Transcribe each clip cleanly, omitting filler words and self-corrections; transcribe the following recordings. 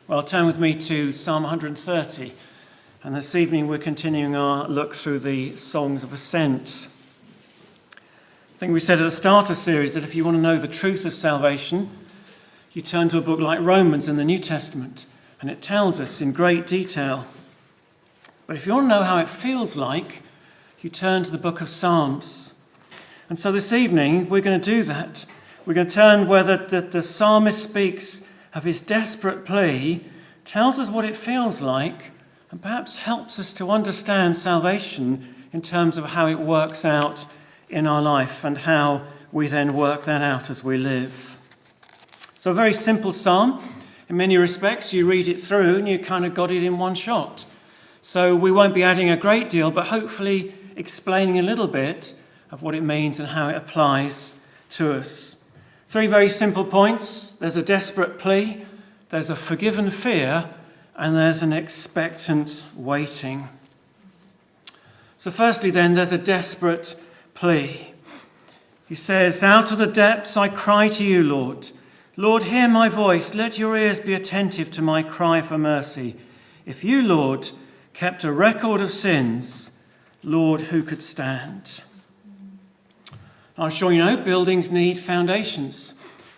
Well, turn with me to Psalm 130. And this evening we're continuing our look through the songs of ascent. I think we said at the start of the series that if you want to know the truth of salvation, you turn to a book like Romans in the New Testament, and it tells us in great detail. But if you want to know how it feels like, you turn to the book of Psalms. And so this evening we're going to do that. We're going to turn where the psalmist speaks of his desperate plea, tells us what it feels like, and perhaps helps us to understand salvation in terms of how it works out in our life and how we then work that out as we live. So a very simple psalm. In many respects, you read it through and you kind of got it in one shot. So we won't be adding a great deal, but hopefully explaining a little bit of what it means and how it applies to us. Three very simple points. There's a desperate plea, there's a forgiven fear, and there's an expectant waiting. So firstly then, there's a desperate plea. He says, "Out of the depths I cry to you, Lord. Lord, hear my voice. Let your ears be attentive to my cry for mercy. If you, Lord, kept a record of sins, Lord, who could stand?" I'm sure you know buildings need foundations.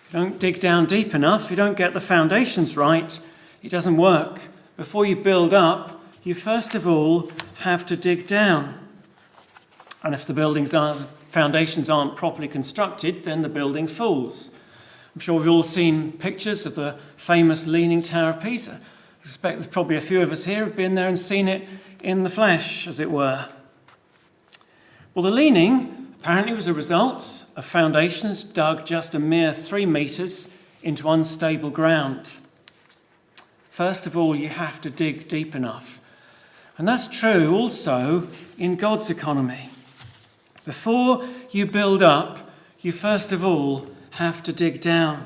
If you don't dig down deep enough, if you don't get the foundations right, it doesn't work. Before you build up, you first of all have to dig down. And if the foundations aren't properly constructed, then the building falls. I'm sure we've all seen pictures of the famous Leaning Tower of Pisa. I suspect there's probably a few of us here who've been there and seen it in the flesh, as it were. Well, the leaning apparently was a result of foundations dug just a mere 3 meters into unstable ground. First of all, you have to dig deep enough. And that's true also in God's economy. Before you build up, you first of all have to dig down.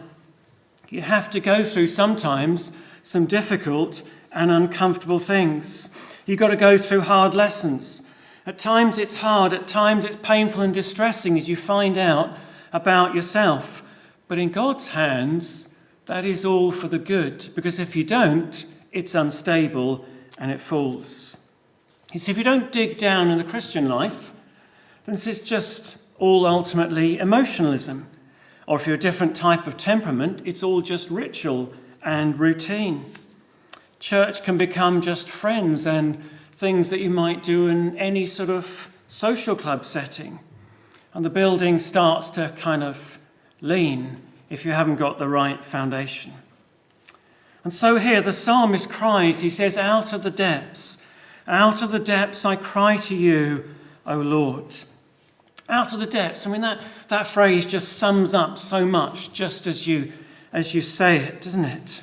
You have to go through sometimes some difficult and uncomfortable things. You've got to go through hard lessons. At times it's hard, at times it's painful and distressing as you find out about yourself. But in God's hands, that is all for the good, because if you don't, it's unstable and it falls. You see, if you don't dig down in the Christian life, then this is just all ultimately emotionalism. Or if you're a different type of temperament, it's all just ritual and routine. Church can become just friends and things that you might do in any sort of social club setting. And the building starts to kind of lean if you haven't got the right foundation. And so here the psalmist cries, he says, out of the depths I cry to you, O Lord. Out of the depths. I mean, that phrase just sums up so much just as you say it, doesn't it?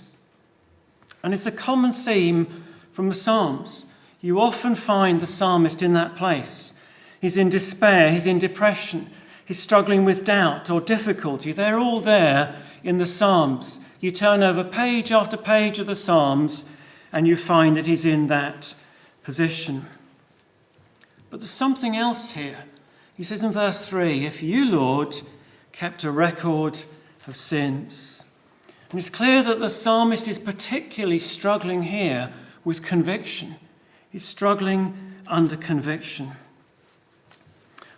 And it's a common theme from the Psalms. You often find the psalmist in that place. He's in despair, he's in depression, he's struggling with doubt or difficulty. They're all there in the Psalms. You turn over page after page of the Psalms and you find that he's in that position. But there's something else here. He says in verse 3, if you, Lord, kept a record of sins. And it's clear that the psalmist is particularly struggling here with conviction. He's struggling under conviction.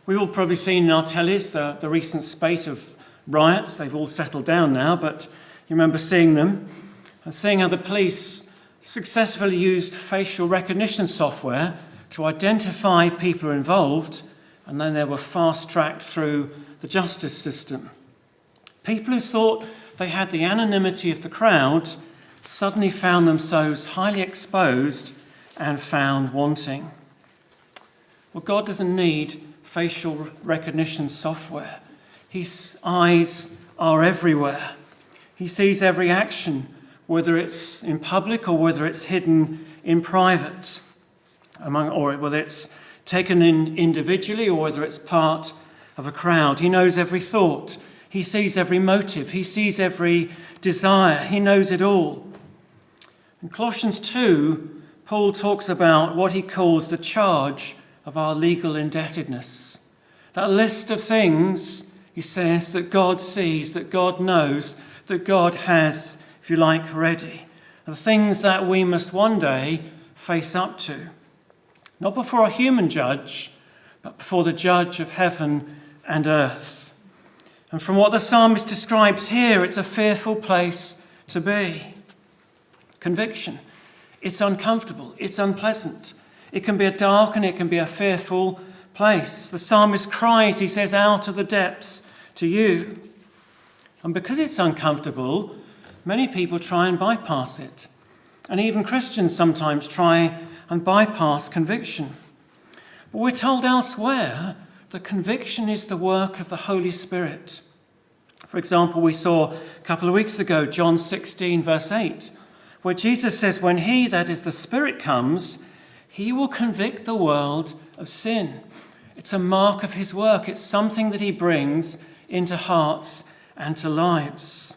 We've all probably seen in our tellies the recent spate of riots. They've all settled down now, but you remember seeing them and seeing how the police successfully used facial recognition software to identify people involved, and then they were fast-tracked through the justice system. People who thought they had the anonymity of the crowd suddenly found themselves highly exposed and found wanting. Well, God doesn't need facial recognition software. His eyes are everywhere. He sees every action, whether it's in public or whether it's hidden in private, or whether it's taken in individually or whether it's part of a crowd. He knows every thought. He sees every motive. He sees every desire. He knows it all. In Colossians 2, Paul talks about what he calls the charge of our legal indebtedness. That list of things, he says, that God sees, that God knows, that God has, if you like, ready. the things that we must one day face up to. Not before a human judge, but before the judge of heaven and earth. And from what the psalmist describes here, it's a fearful place to be. Conviction. It's uncomfortable. It's unpleasant. It can be a dark and it can be a fearful place. The psalmist cries, he says, out of the depths to you. And because it's uncomfortable, many people try and bypass it. And even Christians sometimes try and bypass conviction. But we're told elsewhere that conviction is the work of the Holy Spirit. For example, we saw a couple of weeks ago, John 16, verse 8, where Jesus says, when he, that is the Spirit, comes, he will convict the world of sin. It's a mark of his work. It's something that he brings into hearts and to lives.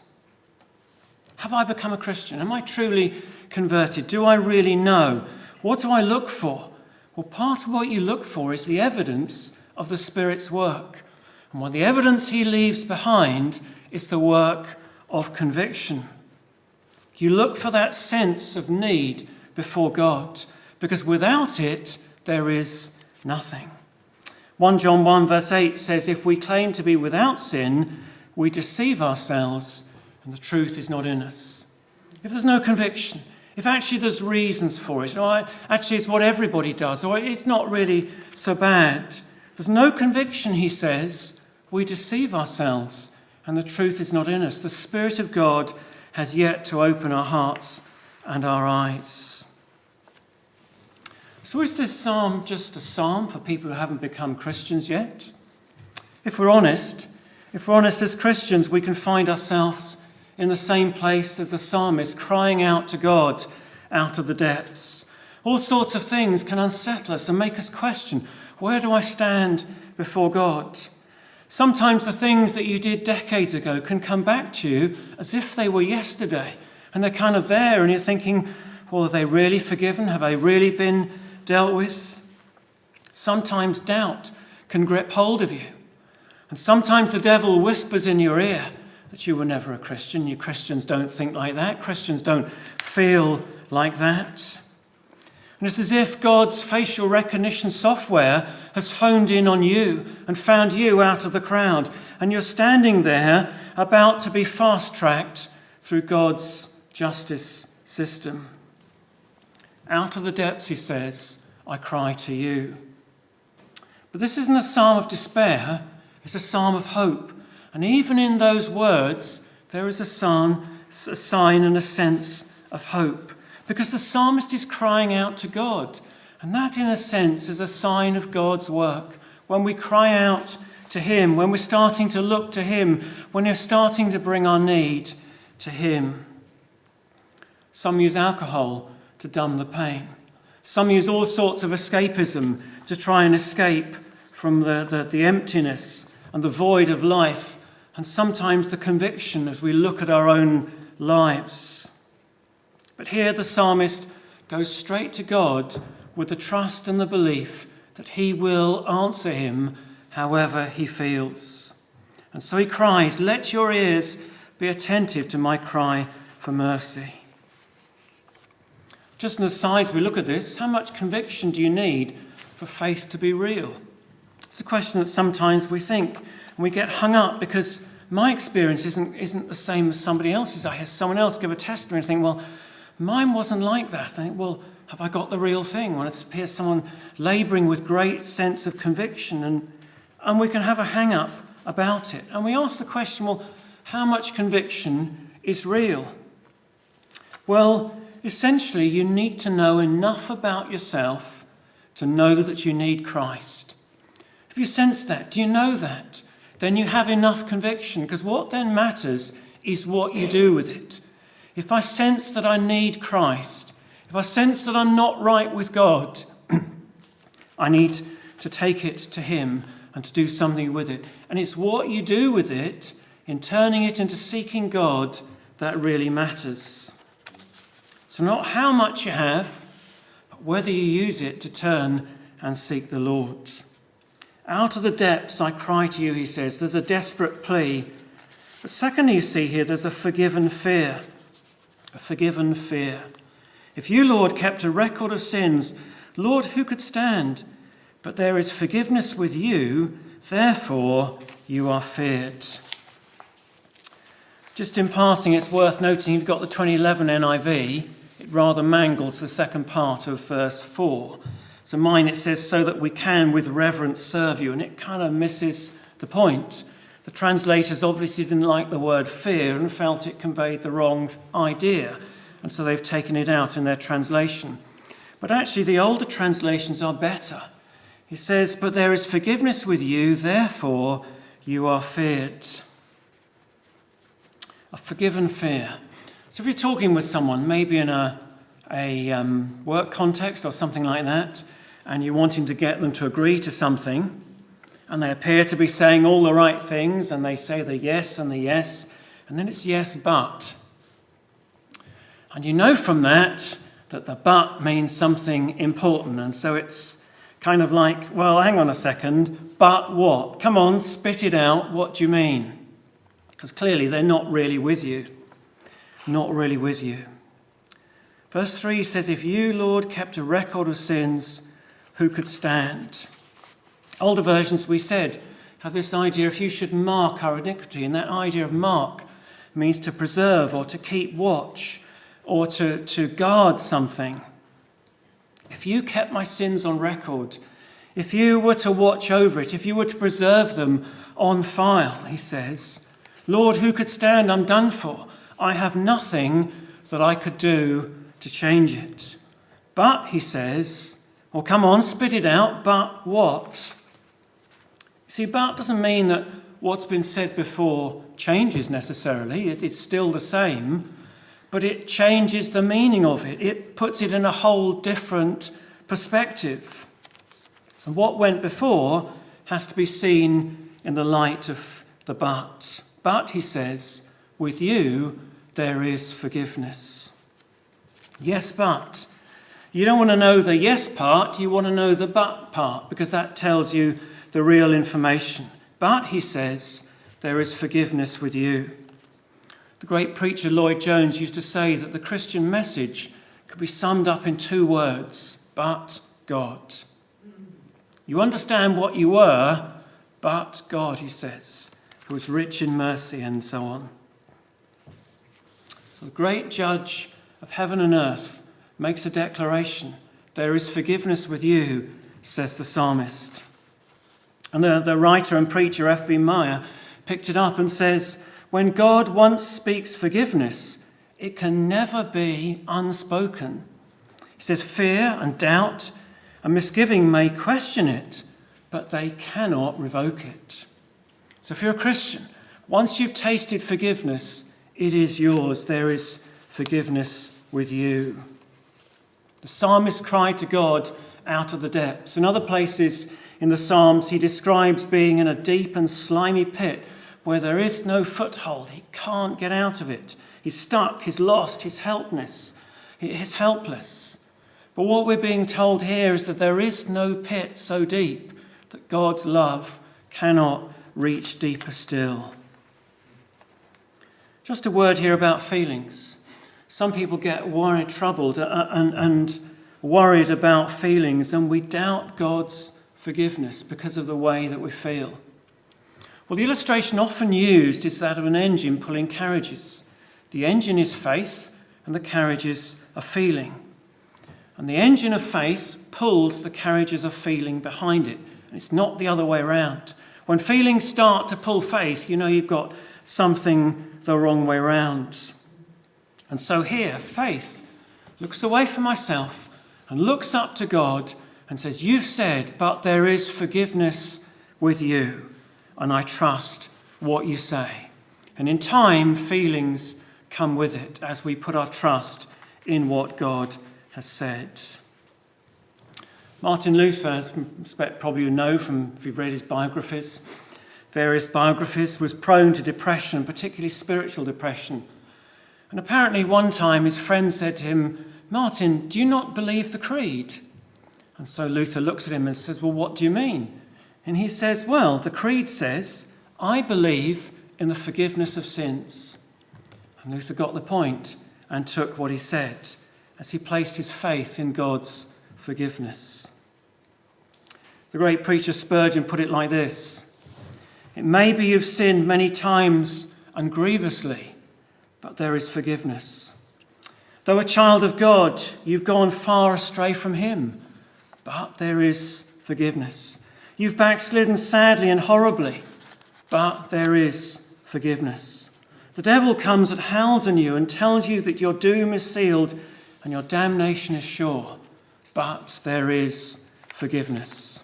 Have I become a Christian? Am I truly converted? Do I really know? What do I look for? Well, part of what you look for is the evidence of the Spirit's work. And what the evidence he leaves behind is the work of conviction. You look for that sense of need before God, because without it, there is nothing. 1 John 1 verse 8 says, if we claim to be without sin, we deceive ourselves and the truth is not in us. If there's no conviction, if actually there's reasons for it, or actually it's what everybody does, or it's not really so bad, there's no conviction, he says, we deceive ourselves and the truth is not in us. The Spirit of God has yet to open our hearts and our eyes. So is this psalm just a psalm for people who haven't become Christians yet? If we're honest as Christians, we can find ourselves in the same place as the psalmist, crying out to God out of the depths. All sorts of things can unsettle us and make us question, where do I stand before God? Sometimes the things that you did decades ago can come back to you as if they were yesterday. And they're kind of there and you're thinking, well, are they really forgiven? Have they really been dealt with? Sometimes doubt can grip hold of you. And sometimes the devil whispers in your ear that you were never a Christian. You Christians don't think like that. Christians don't feel like that. And it's as if God's facial recognition software has phoned in on you and found you out of the crowd. And you're standing there about to be fast-tracked through God's justice system. Out of the depths, he says, I cry to you. But this isn't a psalm of despair. It's a psalm of hope. And even in those words, there is a sign and a sense of hope. Because the psalmist is crying out to God. And that, in a sense, is a sign of God's work. When we cry out to him, when we're starting to look to him, when we're starting to bring our need to him. Some use alcohol to numb the pain. Some use all sorts of escapism to try and escape from the emptiness and the void of life, and sometimes the conviction as we look at our own lives. But here the psalmist goes straight to God with the trust and the belief that he will answer him however he feels. And so he cries, let your ears be attentive to my cry for mercy. Just an aside, as we look at this, how much conviction do you need for faith to be real? It's a question that sometimes we think, and we get hung up because my experience isn't the same as somebody else's. I hear someone else give a testimony and think, well, mine wasn't like that. I think, well, have I got the real thing? When it appears someone labouring with great sense of conviction, and we can have a hang-up about it. And we ask the question, well, how much conviction is real? Well, essentially, you need to know enough about yourself to know that you need Christ. If you sense that, do you know that? Then you have enough conviction, because what then matters is what you do with it. If I sense that I need Christ, if I sense that I'm not right with God, I need to take it to him and to do something with it. And it's what you do with it, in turning it into seeking God, that really matters. So not how much you have, but whether you use it to turn and seek the Lord. Out of the depths I cry to you, he says. There's a desperate plea. But secondly, you see here, there's a forgiven fear. A forgiven fear. If you, Lord, kept a record of sins, Lord, who could stand? But there is forgiveness with you, therefore you are feared. Just in passing, it's worth noting you've got the 2011 NIV. It rather mangles the second part of verse 4. So mine, it says, so that we can with reverence serve you, and it kind of misses the point. The translators obviously didn't like the word fear and felt it conveyed the wrong idea, and so they've taken it out in their translation. But actually the older translations are better. He says, but there is forgiveness with you, therefore you are feared. A forgiven fear. So if you're talking with someone, maybe in a work context or something like that, and you're wanting to get them to agree to something, and they appear to be saying all the right things, and they say the yes, and then it's yes, but. And you know from that the but means something important, and so it's kind of like, well, hang on a second, but what? Come on, spit it out, what do you mean? Because clearly they're not really with you. Not really with you. Verse 3 says, if you, Lord, kept a record of sins, who could stand? Older versions, we said, have this idea, if you should mark our iniquity, and that idea of mark means to preserve or to keep watch or to guard something. If you kept my sins on record, if you were to watch over it, if you were to preserve them on file, he says, Lord, who could stand? I'm done for. I have nothing that I could do to change it. But, he says, well, come on, spit it out, but what? See, but doesn't mean that what's been said before changes necessarily. It's still the same, but it changes the meaning of it. It puts it in a whole different perspective. And what went before has to be seen in the light of the but. But, he says, with you there is forgiveness. Yes, but. You don't want to know the yes part, you want to know the but part, because that tells you the real information. But, he says, there is forgiveness with you. The great preacher Lloyd Jones used to say that the Christian message could be summed up in two words, but God. You understand what you were, but God, he says, who is rich in mercy, and so on. So the great judge of heaven and earth makes a declaration. There is forgiveness with you, says the psalmist. And the writer and preacher F.B. Meyer picked it up and says, when God once speaks forgiveness, it can never be unspoken. He says fear and doubt and misgiving may question it, but they cannot revoke it. So if you're a Christian, once you've tasted forgiveness, it is yours. There is forgiveness with you. The psalmist cried to God out of the depths. In other places in the Psalms, he describes being in a deep and slimy pit where there is no foothold. He can't get out of it. He's stuck, he's lost, he's helpless. He's helpless. But what we're being told here is that there is no pit so deep that God's love cannot reach deeper still. Just a word here about feelings. Some people get worried, troubled, and worried about feelings, and we doubt God's forgiveness because of the way that we feel. Well, the illustration often used is that of an engine pulling carriages. The engine is faith, and the carriages are feeling. And the engine of faith pulls the carriages of feeling behind it. And it's not the other way around. When feelings start to pull faith, you know you've got something the wrong way around. And so here, faith looks away from myself and looks up to God and says, you've said, but there is forgiveness with you. And I trust what you say. And in time, feelings come with it as we put our trust in what God has said. Martin Luther, as I expect probably you know from if you've read his biographies, various biographies, was prone to depression, particularly spiritual depression. And apparently one time his friend said to him, Martin, do you not believe the creed? And so Luther looks at him and says, well, what do you mean? And he says, well, the creed says, I believe in the forgiveness of sins. And Luther got the point. and took what he said as he placed his faith in God's forgiveness. The great preacher Spurgeon put it like this: "It may be you've sinned many times and grievously, but there is forgiveness. Though a child of God, you've gone far astray from him, but there is forgiveness. You've backslidden sadly and horribly, but there is forgiveness. The devil comes and howls on you and tells you that your doom is sealed and your damnation is sure, but there is forgiveness."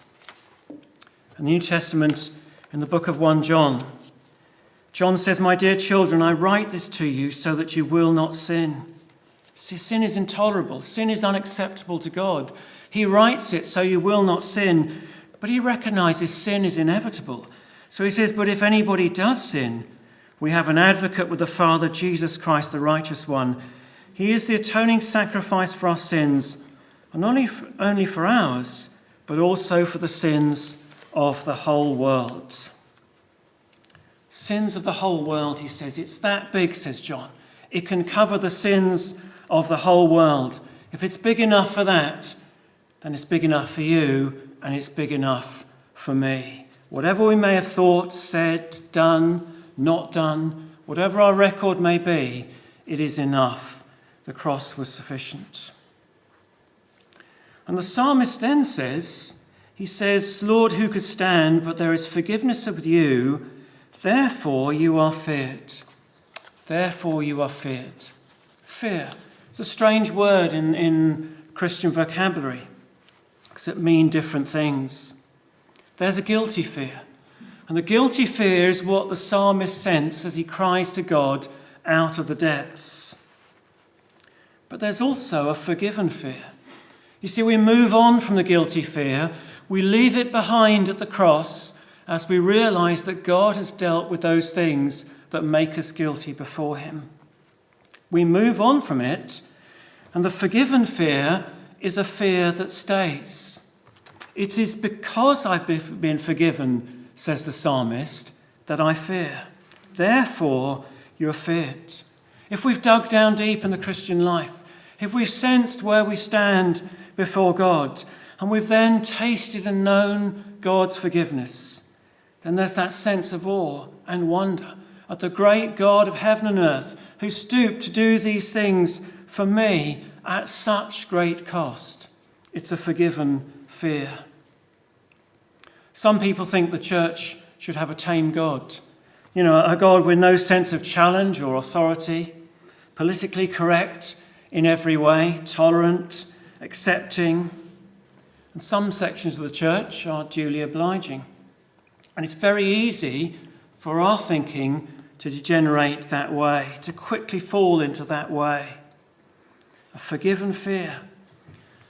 In the New Testament, in the book of 1 John, John says, "My dear children, I write this to you so that you will not sin." See, sin is intolerable. Sin is unacceptable to God. He writes it so you will not sin, but he recognizes sin is inevitable. So he says, "But if anybody does sin, we have an advocate with the Father, Jesus Christ, the righteous one. He is the atoning sacrifice for our sins, and not only for ours, but also for the sins of the whole world." Sins of the whole world, he says. It's that big, says John. It can cover the sins of the whole world. If it's big enough for that, then it's big enough for you, and it's big enough for me. Whatever we may have thought, said, done, not done, whatever our record may be, it is enough. The cross was sufficient. And the psalmist then says, he says, "Lord, who could stand? But there is forgiveness with you. Therefore you are feared." Therefore you are feared. Fear. It's a strange word in Christian vocabulary because it means different things. There's a guilty fear. And the guilty fear is what the psalmist senses as he cries to God out of the depths. But there's also a forgiven fear. You see, we move on from the guilty fear. We leave it behind at the cross as we realize that God has dealt with those things that make us guilty before him. We move on from it, and the forgiven fear is a fear that stays. It is because I've been forgiven, says the psalmist, that I fear. Therefore, you're feared. If we've dug down deep in the Christian life, if we've sensed where we stand before God, and we've then tasted and known God's forgiveness, then there's that sense of awe and wonder at the great God of heaven and earth who stooped to do these things for me at such great cost. It's a forgiven fear. Some people think the church should have a tame God. You know, a God with no sense of challenge or authority, politically correct in every way, tolerant, accepting. And some sections of the church are duly obliging. And it's very easy for our thinking to degenerate that way, to quickly fall into that way. A forgiven fear.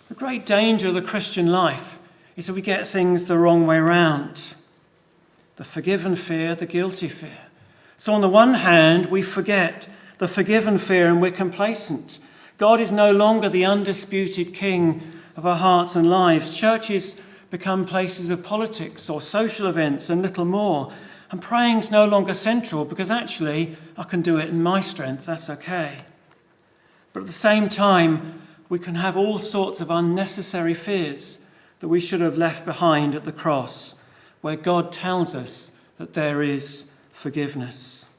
The great danger of the Christian life is that we get things the wrong way round. The forgiven fear, the guilty fear. So on the one hand, we forget the forgiven fear and we're complacent. God is no longer the undisputed king of our hearts and lives. Churches become places of politics or social events and little more. And praying's no longer central because actually I can do it in my strength, that's okay. But at the same time, we can have all sorts of unnecessary fears that we should have left behind at the cross, where God tells us that there is forgiveness.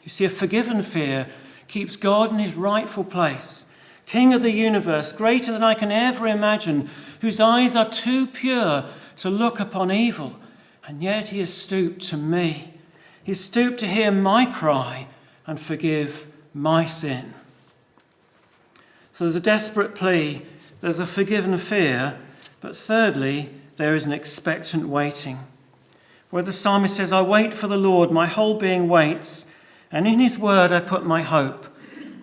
You see, a forgiven fear keeps God in his rightful place, King of the universe, greater than I can ever imagine, whose eyes are too pure to look upon evil, and yet he has stooped to me. He has stooped to hear my cry and forgive my sin. So there's a desperate plea, there's a forgiven fear, but thirdly, there is an expectant waiting. Where the psalmist says, "I wait for the Lord, my whole being waits, and in his word I put my hope.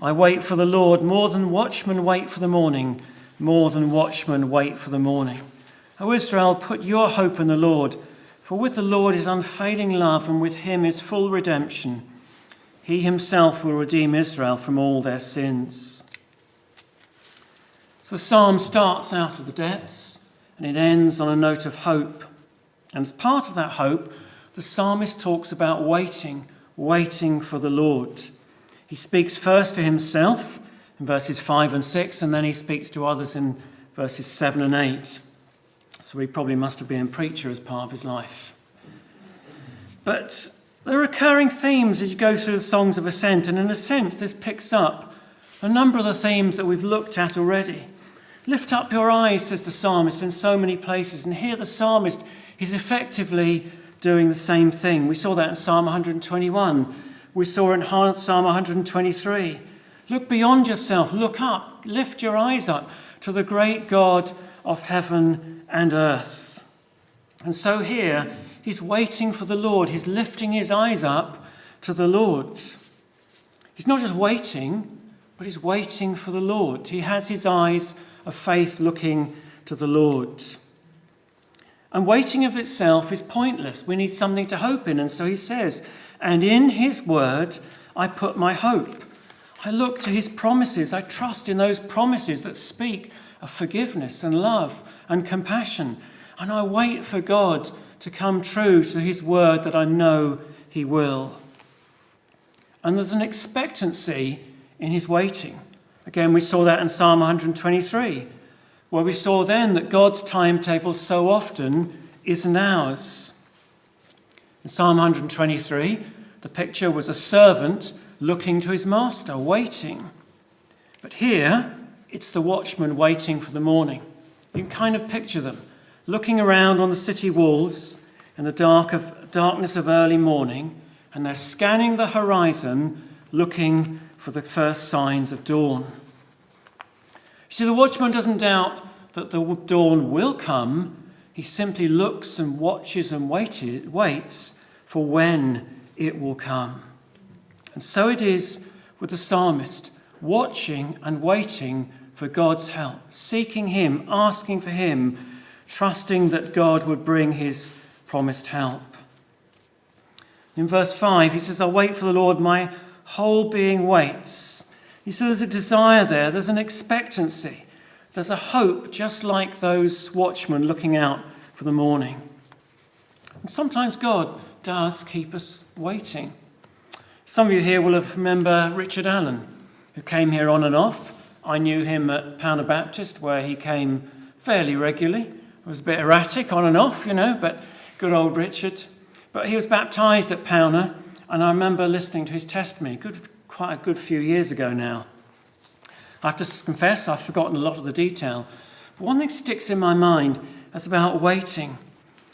I wait for the Lord more than watchmen wait for the morning, more than watchmen wait for the morning. O Israel, put your hope in the Lord, for with the Lord is unfailing love, and with him is full redemption. He himself will redeem Israel from all their sins." So the psalm starts out of the depths, and it ends on a note of hope. And as part of that hope, the psalmist talks about waiting for the Lord. He speaks first to himself in verses 5 and 6, and then he speaks to others in verses 7 and 8. So he probably must have been a preacher as part of his life. But there are recurring themes as you go through the songs of ascent, and in a sense this picks up a number of the themes that we've looked at already. Lift up your eyes, says the psalmist in so many places, and here the psalmist is effectively doing the same thing. We saw that in Psalm 121. We saw it in Psalm 123. Look beyond yourself, look up, lift your eyes up to the great God of heaven and earth. And so here, he's waiting for the Lord. He's lifting his eyes up to the Lord. He's not just waiting, but he's waiting for the Lord. He has his eyes of faith looking to the Lord. And waiting of itself is pointless. We need something to hope in. And so he says, and in his word I put my hope. I look to his promises. I trust in those promises that speak of forgiveness and love and compassion. And I wait for God to come true to his word that I know he will. And there's an expectancy in his waiting. Again, we saw that in Psalm 123, where we saw then that God's timetable so often isn't ours. In Psalm 123, the picture was a servant looking to his master, waiting. But here, it's the watchman waiting for the morning. You can kind of picture them, looking around on the city walls in the darkness of early morning, and they're scanning the horizon, looking for the first signs of dawn. See, the watchman doesn't doubt that the dawn will come. He simply looks and watches and waits for when it will come. And so it is with the psalmist, watching and waiting for God's help, seeking him, asking for him, trusting that God would bring his promised help. In verse 5, he says, I wait for the Lord, my whole being waits. You see, there's a desire there, there's an expectancy, there's a hope, just like those watchmen looking out for the morning. And sometimes God does keep us waiting. Some of you here will remember Richard Allen, who came here on and off. I knew him at Pownor Baptist, where he came fairly regularly. It was a bit erratic on and off, but good old Richard. But he was baptised at Pownor, and I remember listening to his testimony quite a good few years ago now. I have to confess I've forgotten a lot of the detail. But one thing sticks in my mind, that's about waiting.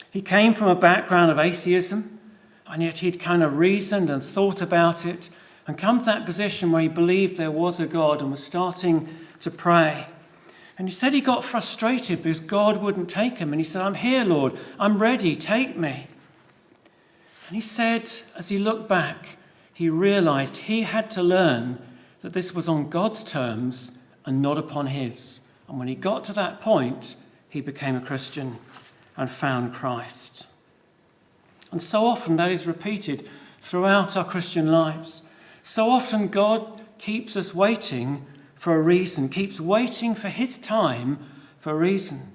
He came from a background of atheism, and yet he'd kind of reasoned and thought about it and come to that position where he believed there was a God and was starting to pray. And he said he got frustrated because God wouldn't take him. And he said, I'm here, Lord. I'm ready. Take me. And he said, as he looked back, he realized he had to learn that this was on God's terms and not upon his. And when he got to that point, he became a Christian and found Christ. And so often that is repeated throughout our Christian lives. So often God keeps us waiting for a reason, keeps waiting for his time for a reason.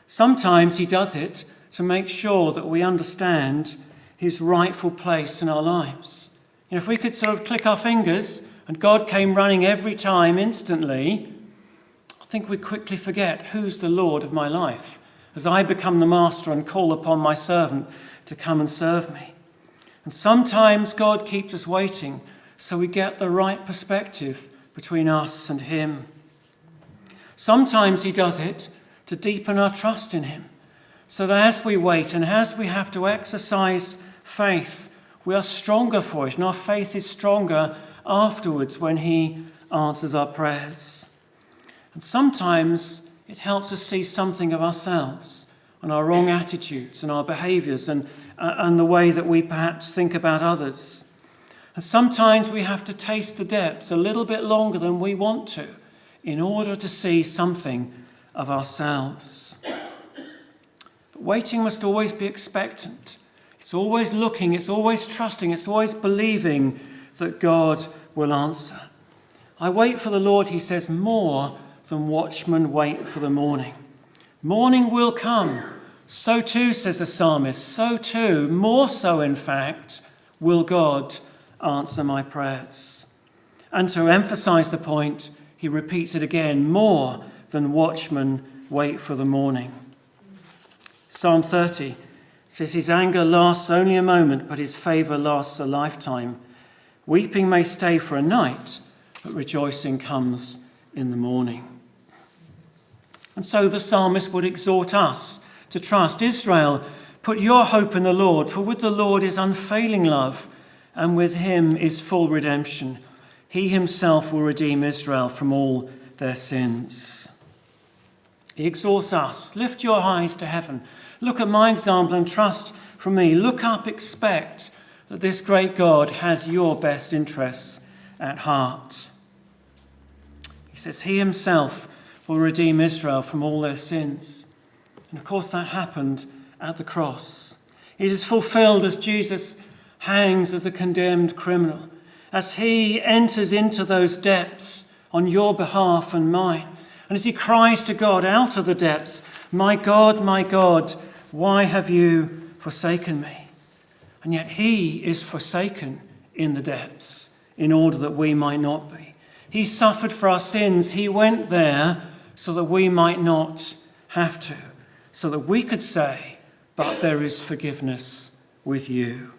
Sometimes he does it to make sure that we understand his rightful place in our lives. If we could sort of click our fingers and God came running every time instantly, I think we'd quickly forget who's the Lord of my life as I become the master and call upon my servant to come and serve me. And sometimes God keeps us waiting so we get the right perspective between us and him. Sometimes he does it to deepen our trust in him, so that as we wait and as we have to exercise faith, we are stronger for it, and our faith is stronger afterwards when he answers our prayers. And sometimes it helps us see something of ourselves and our wrong attitudes and our behaviours and the way that we perhaps think about others. And sometimes we have to taste the depths a little bit longer than we want to in order to see something of ourselves. But waiting must always be expectant. It's always looking, it's always trusting, it's always believing that God will answer. I wait for the Lord, he says, more than watchmen wait for the morning. Morning will come. So too, says the psalmist, so too, more so in fact, will God answer my prayers. And to emphasize the point, he repeats it again, more than watchmen wait for the morning. Psalm 30 says his anger lasts only a moment, but his favour lasts a lifetime. Weeping may stay for a night, but rejoicing comes in the morning. And so the psalmist would exhort us to trust. Israel, put your hope in the Lord, for with the Lord is unfailing love, and with him is full redemption. He himself will redeem Israel from all their sins. He exhorts us, lift your eyes to heaven. Look at my example and trust from me. Look up, expect that this great God has your best interests at heart. He says he himself will redeem Israel from all their sins. And of course that happened at the cross. It is fulfilled as Jesus hangs as a condemned criminal, as he enters into those depths on your behalf and mine. And as he cries to God out of the depths, my God, why have you forsaken me? And yet he is forsaken in the depths in order that we might not be. He suffered for our sins. He went there so that we might not have to, so that we could say, but there is forgiveness with you.